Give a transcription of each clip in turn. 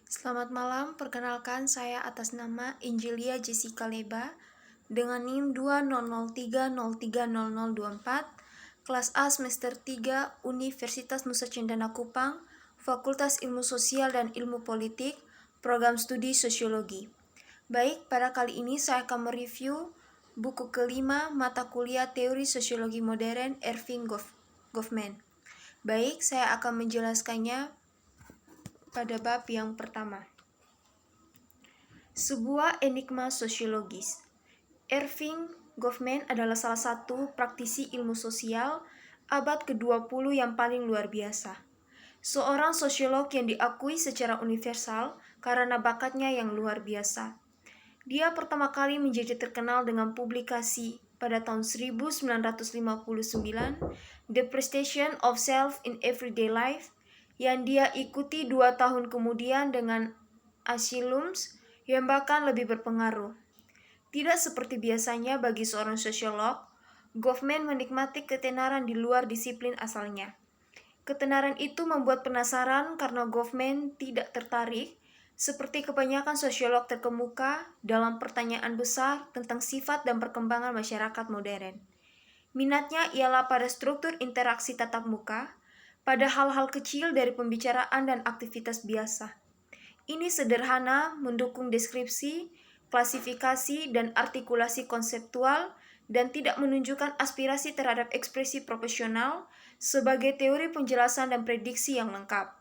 Selamat malam, perkenalkan saya atas nama Injilia Jessica Leba dengan NIM 20030300024, kelas A semester 3, Universitas Nusa Cendana Kupang, Fakultas Ilmu Sosial dan Ilmu Politik, Program Studi Sosiologi. Baik, pada kali ini saya akan mereview buku kelima mata kuliah Teori Sosiologi Modern Erving Goffman. Baik, saya akan menjelaskannya pada bab yang pertama. Sebuah enigma sosiologis. Erving Goffman adalah salah satu praktisi ilmu sosial abad ke-20 yang paling luar biasa. Seorang sosiolog yang diakui secara universal karena bakatnya yang luar biasa. Dia pertama kali menjadi terkenal dengan publikasi pada tahun 1959, The Prestation of Self in Everyday Life, yang dia ikuti 2 tahun kemudian dengan Asylums, yang bahkan lebih berpengaruh. Tidak seperti biasanya bagi seorang sosiolog, Goffman menikmati ketenaran di luar disiplin asalnya. Ketenaran itu membuat penasaran karena Goffman tidak tertarik, seperti kebanyakan sosiolog terkemuka, dalam pertanyaan besar tentang sifat dan perkembangan masyarakat modern. Minatnya ialah pada struktur interaksi tatap muka, pada hal-hal kecil dari pembicaraan dan aktivitas biasa. Ini sederhana, mendukung deskripsi, klasifikasi, dan artikulasi konseptual, dan tidak menunjukkan aspirasi terhadap ekspresi profesional sebagai teori penjelasan dan prediksi yang lengkap.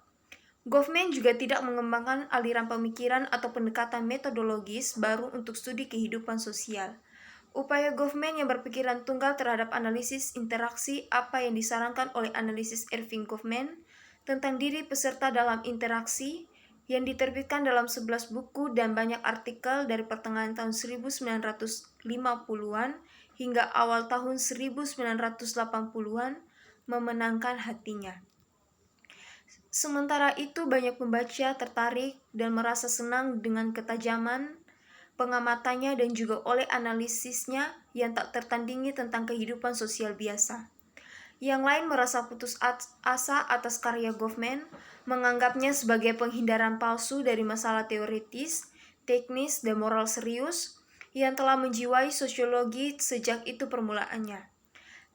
Goffman juga tidak mengembangkan aliran pemikiran atau pendekatan metodologis baru untuk studi kehidupan sosial. Upaya Goffman yang berpikiran tunggal terhadap analisis interaksi apa yang disarankan oleh analisis Erving Goffman tentang diri peserta dalam interaksi yang diterbitkan dalam 11 buku dan banyak artikel dari pertengahan tahun 1950-an hingga awal tahun 1980-an memenangkan hatinya. Sementara itu banyak pembaca tertarik dan merasa senang dengan ketajaman pengamatannya dan juga oleh analisisnya yang tak tertandingi tentang kehidupan sosial biasa. Yang lain merasa putus asa atas karya Goffman, menganggapnya sebagai penghindaran palsu dari masalah teoritis, teknis, dan moral serius yang telah menjiwai sosiologi sejak itu permulaannya.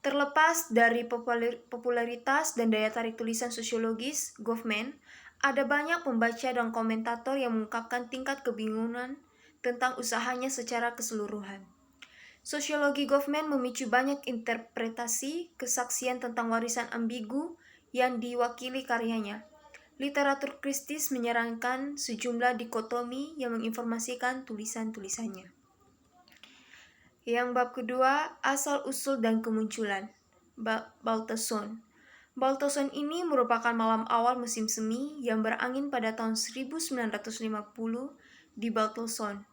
Terlepas dari popularitas dan daya tarik tulisan sosiologis Goffman, ada banyak pembaca dan komentator yang mengungkapkan tingkat kebingungan tentang usahanya secara keseluruhan. Sosiologi Goffman memicu banyak interpretasi kesaksian tentang warisan ambigu yang diwakili karyanya. Literatur kritis menyarankan sejumlah dikotomi yang menginformasikan tulisan-tulisannya. Yang bab kedua, asal-usul dan kemunculan. Baltazon. Baltazon ini merupakan malam awal musim semi yang berangin pada tahun 1950 di Baltazon,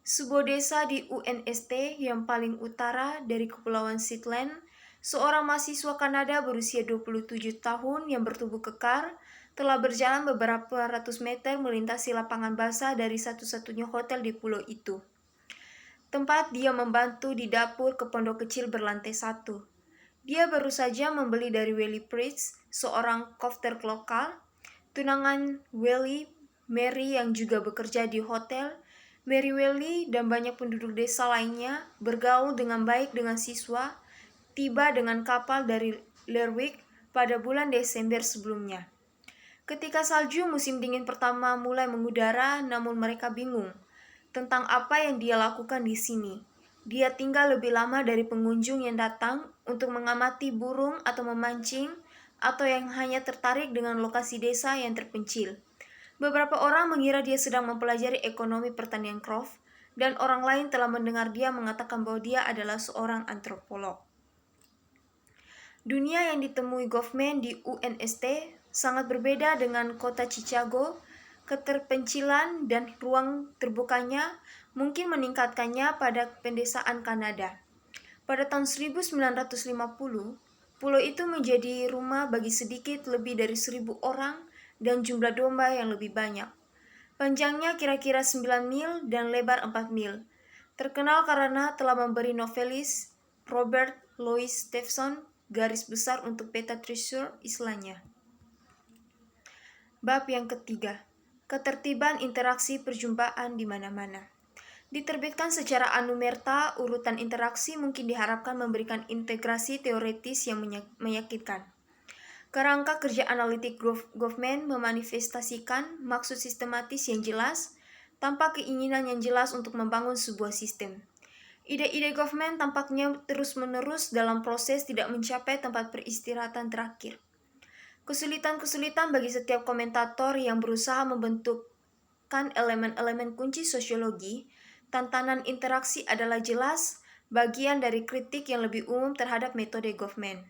sebuah desa di UNST yang paling utara dari Kepulauan Shetland. Seorang mahasiswa Kanada berusia 27 tahun yang bertubuh kekar telah berjalan beberapa ratus meter melintasi lapangan basah dari satu-satunya hotel di pulau itu. Tempat dia membantu di dapur ke pondok kecil berlantai 1. Dia baru saja membeli dari Willie Pritz, seorang kofter lokal. Tunangan Willie, Mary yang juga bekerja di hotel. Mary Welly dan banyak penduduk desa lainnya bergaul dengan baik dengan siswa, tiba dengan kapal dari Lerwick pada bulan Desember sebelumnya. Ketika salju musim dingin pertama mulai mengudara, namun mereka bingung tentang apa yang dia lakukan di sini. Dia tinggal lebih lama dari pengunjung yang datang untuk mengamati burung atau memancing, atau yang hanya tertarik dengan lokasi desa yang terpencil. Beberapa orang mengira dia sedang mempelajari ekonomi pertanian Croft, dan orang lain telah mendengar dia mengatakan bahwa dia adalah seorang antropolog. Dunia yang ditemui Goffman di UNST sangat berbeda dengan kota Chicago. Keterpencilan dan ruang terbukanya mungkin meningkatkannya pada pedesaan Kanada. Pada tahun 1950, pulau itu menjadi rumah bagi sedikit lebih dari 1.000 orang dan jumlah domba yang lebih banyak. Panjangnya kira-kira 9 mil dan lebar 4 mil. Terkenal karena telah memberi novelis Robert Louis Stevenson garis besar untuk peta treasure istilahnya. Bab yang ketiga, ketertiban interaksi perjumpaan di mana-mana. Diterbitkan secara anumerta, urutan interaksi mungkin diharapkan memberikan integrasi teoretis yang meyakinkan. Kerangka kerja analitik Goffman memanifestasikan maksud sistematis yang jelas tanpa keinginan yang jelas untuk membangun sebuah sistem. Ide-ide Goffman tampaknya terus-menerus dalam proses tidak mencapai tempat peristirahatan terakhir. Kesulitan-kesulitan bagi setiap komentator yang berusaha membentukkan elemen-elemen kunci sosiologi, tantangan interaksi adalah jelas bagian dari kritik yang lebih umum terhadap metode Goffman.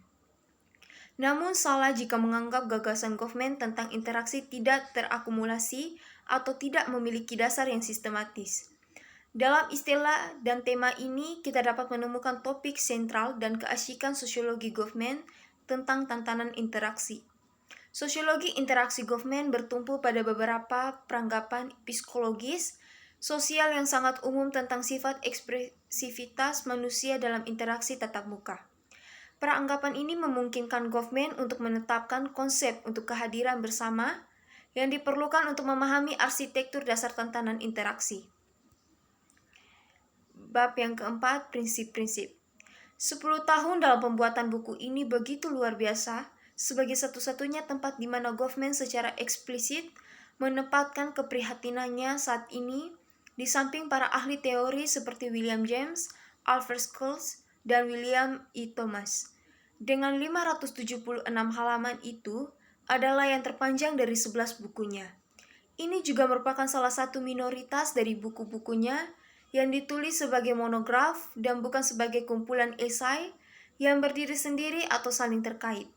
Namun salah jika menganggap gagasan Goffman tentang interaksi tidak terakumulasi atau tidak memiliki dasar yang sistematis. Dalam istilah dan tema ini, kita dapat menemukan topik sentral dan keasyikan sosiologi Goffman tentang tantangan interaksi. Sosiologi interaksi Goffman bertumpu pada beberapa peranggapan psikologis sosial yang sangat umum tentang sifat ekspresivitas manusia dalam interaksi tatap muka. Peranggapan ini memungkinkan Goffman untuk menetapkan konsep untuk kehadiran bersama yang diperlukan untuk memahami arsitektur dasar tantangan interaksi. Bab yang keempat, prinsip-prinsip. 10 tahun dalam pembuatan buku ini begitu luar biasa, sebagai satu-satunya tempat di mana Goffman secara eksplisit menempatkan keprihatinannya saat ini di samping para ahli teori seperti William James, Alfred Schultz, dan William E. Thomas. Dengan 576 halaman itu adalah yang terpanjang dari 11 bukunya. Ini juga merupakan salah satu minoritas dari buku-bukunya yang ditulis sebagai monograf dan bukan sebagai kumpulan esai yang berdiri sendiri atau saling terkait.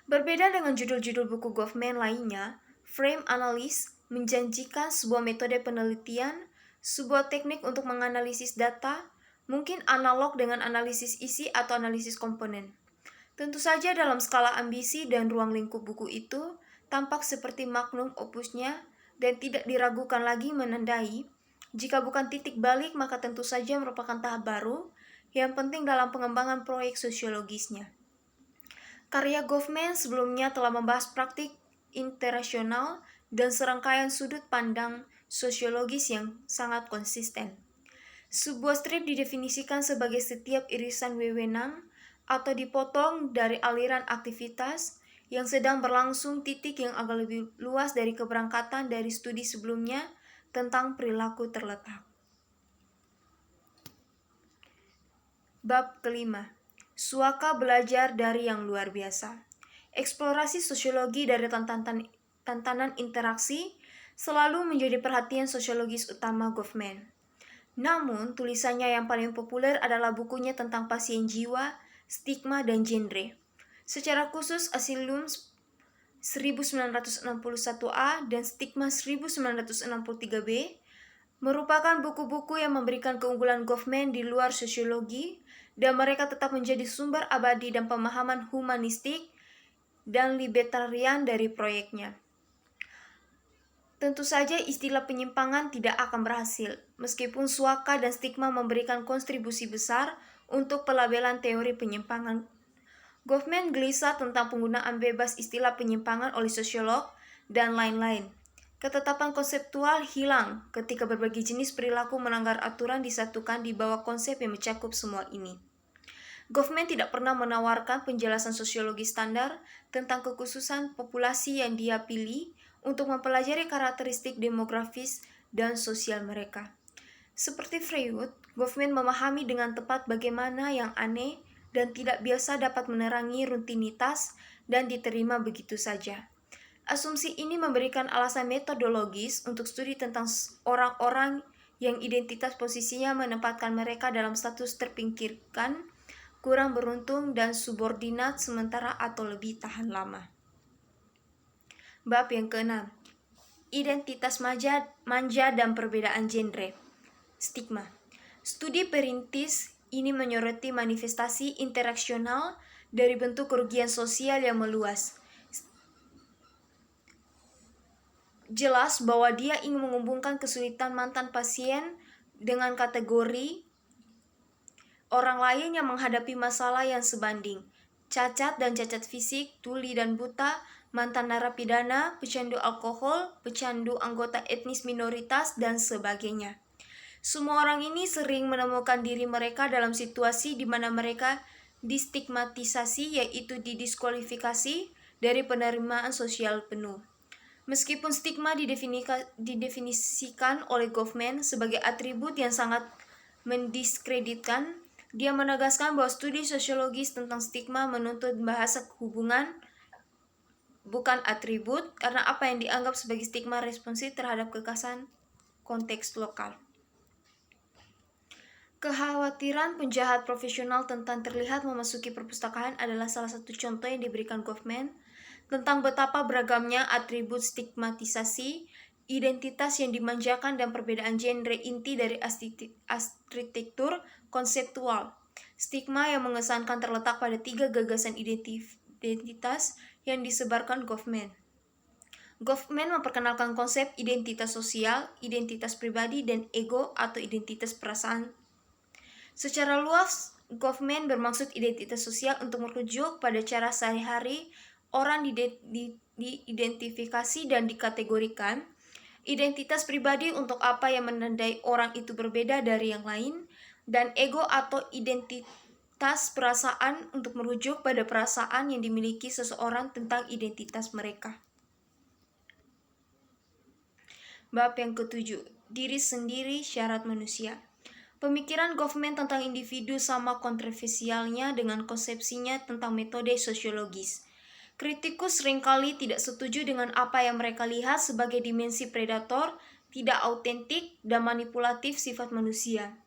Berbeda dengan judul-judul buku Goffman lainnya, Frame Analysis menjanjikan sebuah metode penelitian, sebuah teknik untuk menganalisis data, mungkin analog dengan analisis isi atau analisis komponen. Tentu saja dalam skala ambisi dan ruang lingkup buku itu tampak seperti magnum opusnya dan tidak diragukan lagi menandai, jika bukan titik balik maka tentu saja merupakan tahap baru yang penting dalam pengembangan proyek sosiologisnya. Karya Goffman sebelumnya telah membahas praktik interasional dan serangkaian sudut pandang sosiologis yang sangat konsisten. Sebuah strip didefinisikan sebagai setiap irisan wewenang atau dipotong dari aliran aktivitas yang sedang berlangsung titik yang agak lebih luas dari keberangkatan dari studi sebelumnya tentang perilaku terletak. Bab kelima, Suaka belajar dari yang luar biasa. Eksplorasi sosiologi dari tantangan interaksi selalu menjadi perhatian sosiologis utama Goffman. Namun, tulisannya yang paling populer adalah bukunya tentang pasien jiwa, stigma, dan genre. Secara khusus, Asylum 1961A dan Stigma 1963B merupakan buku-buku yang memberikan keunggulan Goffman di luar sosiologi, dan mereka tetap menjadi sumber abadi dan pemahaman humanistik dan libertarian dari proyeknya. Tentu saja istilah penyimpangan tidak akan berhasil, meskipun Suaka dan Stigma memberikan kontribusi besar untuk pelabelan teori penyimpangan. Goffman gelisah tentang penggunaan bebas istilah penyimpangan oleh sosiolog dan lain-lain. Ketetapan konseptual hilang ketika berbagai jenis perilaku melanggar aturan disatukan di bawah konsep yang mencakup semua ini. Goffman tidak pernah menawarkan penjelasan sosiologi standar tentang kekhususan populasi yang dia pilih untuk mempelajari karakteristik demografis dan sosial mereka. Seperti Freud, Goffman memahami dengan tepat bagaimana yang aneh dan tidak biasa dapat menerangi rutinitas dan diterima begitu saja. Asumsi ini memberikan alasan metodologis untuk studi tentang orang-orang yang identitas posisinya menempatkan mereka dalam status terpinggirkan, kurang beruntung, dan subordinat sementara atau lebih tahan lama. Bab yang keenam, identitas manja dan perbedaan genre. Stigma. Studi perintis ini menyoroti manifestasi interaksional dari bentuk kerugian sosial yang meluas. Jelas bahwa dia ingin menghubungkan kesulitan mantan pasien dengan kategori orang lain yang menghadapi masalah yang sebanding. Cacat dan cacat fisik, tuli dan buta, mantan narapidana, pecandu alkohol, pecandu anggota etnis minoritas, dan sebagainya. Semua orang ini sering menemukan diri mereka dalam situasi di mana mereka distigmatisasi, yaitu didiskualifikasi dari penerimaan sosial penuh. Meskipun stigma didefinisikan oleh Goffman sebagai atribut yang sangat mendiskreditkan, dia menegaskan bahwa studi sosiologis tentang stigma menuntut bahasa hubungan, bukan atribut, karena apa yang dianggap sebagai stigma responsif terhadap kekhasan konteks lokal. Kekhawatiran penjahat profesional tentang terlihat memasuki perpustakaan adalah salah satu contoh yang diberikan Goffman tentang betapa beragamnya atribut stigmatisasi, identitas yang dimanjakan, dan perbedaan genre inti dari arsitektur konseptual. Stigma yang mengesankan terletak pada 3 gagasan identitas yang disebarkan Goffman. Goffman memperkenalkan konsep identitas sosial, identitas pribadi, dan ego atau identitas perasaan. Secara luas, Goffman bermaksud identitas sosial untuk merujuk pada cara sehari-hari orang diidentifikasi dan dikategorikan, identitas pribadi untuk apa yang menandai orang itu berbeda dari yang lain, dan ego atau identitas perasaan untuk merujuk pada perasaan yang dimiliki seseorang tentang identitas mereka. Bab yang ke-7, diri sendiri syarat manusia. Pemikiran Goffman tentang individu sama kontroversialnya dengan konsepsinya tentang metode sosiologis. Kritikus seringkali tidak setuju dengan apa yang mereka lihat sebagai dimensi predator, tidak autentik, dan manipulatif sifat manusia.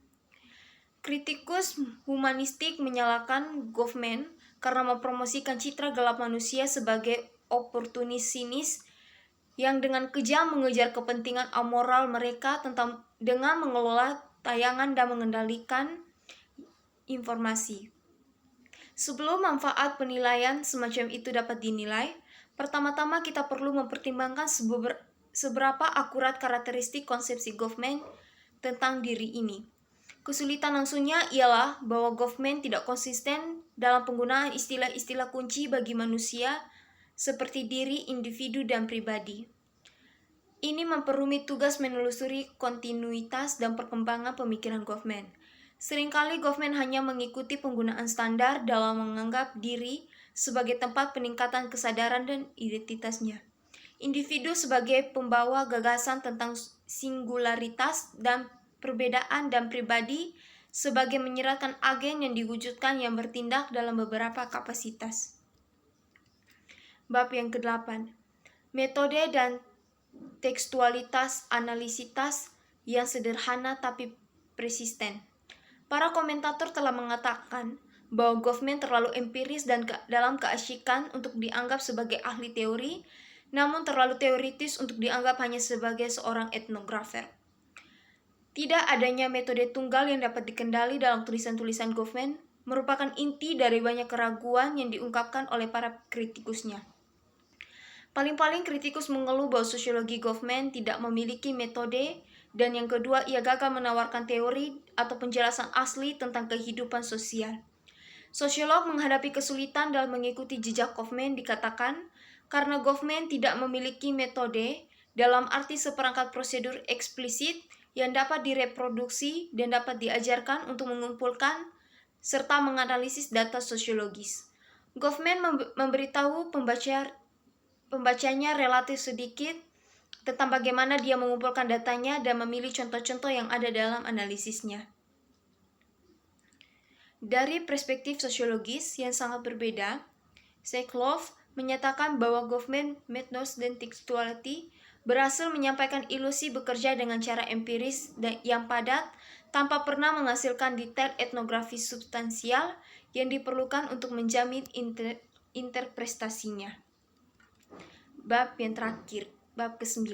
Kritikus humanistik menyalahkan Goffman karena mempromosikan citra gelap manusia sebagai oportunis sinis yang dengan kejam mengejar kepentingan amoral mereka dengan mengelola tayangan dan mengendalikan informasi. Sebelum manfaat penilaian semacam itu dapat dinilai, pertama-tama kita perlu mempertimbangkan seberapa akurat karakteristik konsepsi Goffman tentang diri ini. Kesulitan langsungnya ialah bahwa Goffman tidak konsisten dalam penggunaan istilah-istilah kunci bagi manusia seperti diri, individu, dan pribadi. Ini memperumit tugas menelusuri kontinuitas dan perkembangan pemikiran Goffman. Seringkali Goffman hanya mengikuti penggunaan standar dalam menganggap diri sebagai tempat peningkatan kesadaran dan identitasnya. Individu sebagai pembawa gagasan tentang singularitas dan perbedaan, dan pribadi sebagai menyeratkan agen yang diwujudkan yang bertindak dalam beberapa kapasitas. Bab yang ke-8, metode dan tekstualitas analisitas yang sederhana tapi persisten. Para komentator telah mengatakan bahwa Goffman terlalu empiris dan dalam keasyikan untuk dianggap sebagai ahli teori, namun terlalu teoritis untuk dianggap hanya sebagai seorang etnografer. Tidak adanya metode tunggal yang dapat dikendali dalam tulisan-tulisan Goffman merupakan inti dari banyak keraguan yang diungkapkan oleh para kritikusnya. Paling-paling kritikus mengeluh bahwa sosiologi Goffman tidak memiliki metode, dan yang kedua, ia gagal menawarkan teori atau penjelasan asli tentang kehidupan sosial. Sosiolog menghadapi kesulitan dalam mengikuti jejak Goffman dikatakan karena Goffman tidak memiliki metode dalam arti seperangkat prosedur eksplisit yang dapat direproduksi dan dapat diajarkan untuk mengumpulkan serta menganalisis data sosiologis. Goffman memberitahu pembacanya relatif sedikit tentang bagaimana dia mengumpulkan datanya dan memilih contoh-contoh yang ada dalam analisisnya. Dari perspektif sosiologis yang sangat berbeda, Seiklov menyatakan bahwa Goffman, metnos, dan textuality berhasil menyampaikan ilusi bekerja dengan cara empiris yang padat tanpa pernah menghasilkan detail etnografi substansial yang diperlukan untuk menjamin interpretasinya. Bab yang terakhir, bab ke-9.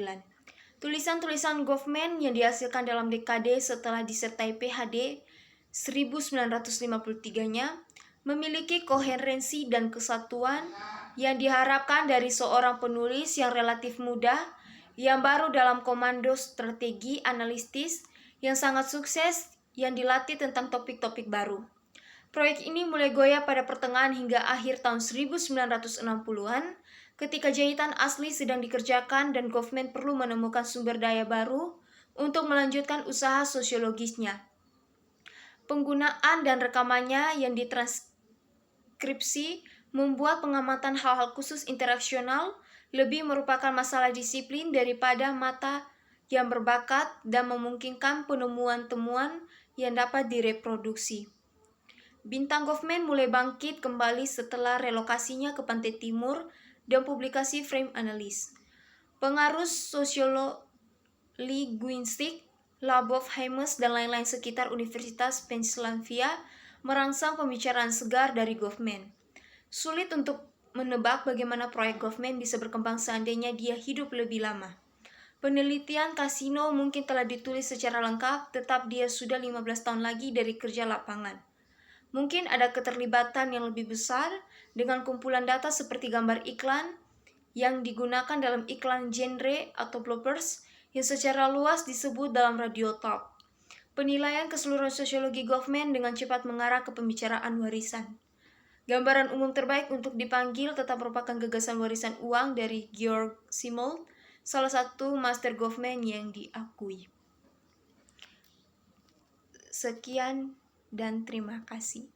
Tulisan-tulisan Goffman yang dihasilkan dalam dekade setelah disertai PhD 1953-nya memiliki koherensi dan kesatuan yang diharapkan dari seorang penulis yang relatif muda, yang baru dalam komando strategi analitis yang sangat sukses, yang dilatih tentang topik-topik baru. Proyek ini mulai goyah pada pertengahan hingga akhir tahun 1960-an, ketika jahitan asli sedang dikerjakan dan government perlu menemukan sumber daya baru untuk melanjutkan usaha sosiologisnya. Penggunaan dan rekamannya yang ditranskripsi membuat pengamatan hal-hal khusus interaksional lebih merupakan masalah disiplin daripada mata yang berbakat dan memungkinkan penemuan temuan yang dapat direproduksi. Bintang Goffman mulai bangkit kembali setelah relokasinya ke Pantai Timur dan publikasi Frame Analysis. Pengaruh sosiololinguistik, Labov, Hymas, dan lain-lain sekitar Universitas Pennsylvania merangsang pembicaraan segar dari Goffman. Sulit untuk menebak bagaimana proyek Goffman bisa berkembang seandainya dia hidup lebih lama. Penelitian Casino mungkin telah ditulis secara lengkap, tetap dia sudah 15 tahun lagi dari kerja lapangan. Mungkin ada keterlibatan yang lebih besar dengan kumpulan data seperti gambar iklan yang digunakan dalam iklan genre atau bloopers yang secara luas disebut dalam radio talk. Penilaian keseluruhan sosiologi Goffman dengan cepat mengarah ke pembicaraan warisan. Gambaran umum terbaik untuk dipanggil tetap merupakan gagasan warisan uang dari Georg Simmel, salah satu master Goffman yang diakui. Sekian dan terima kasih.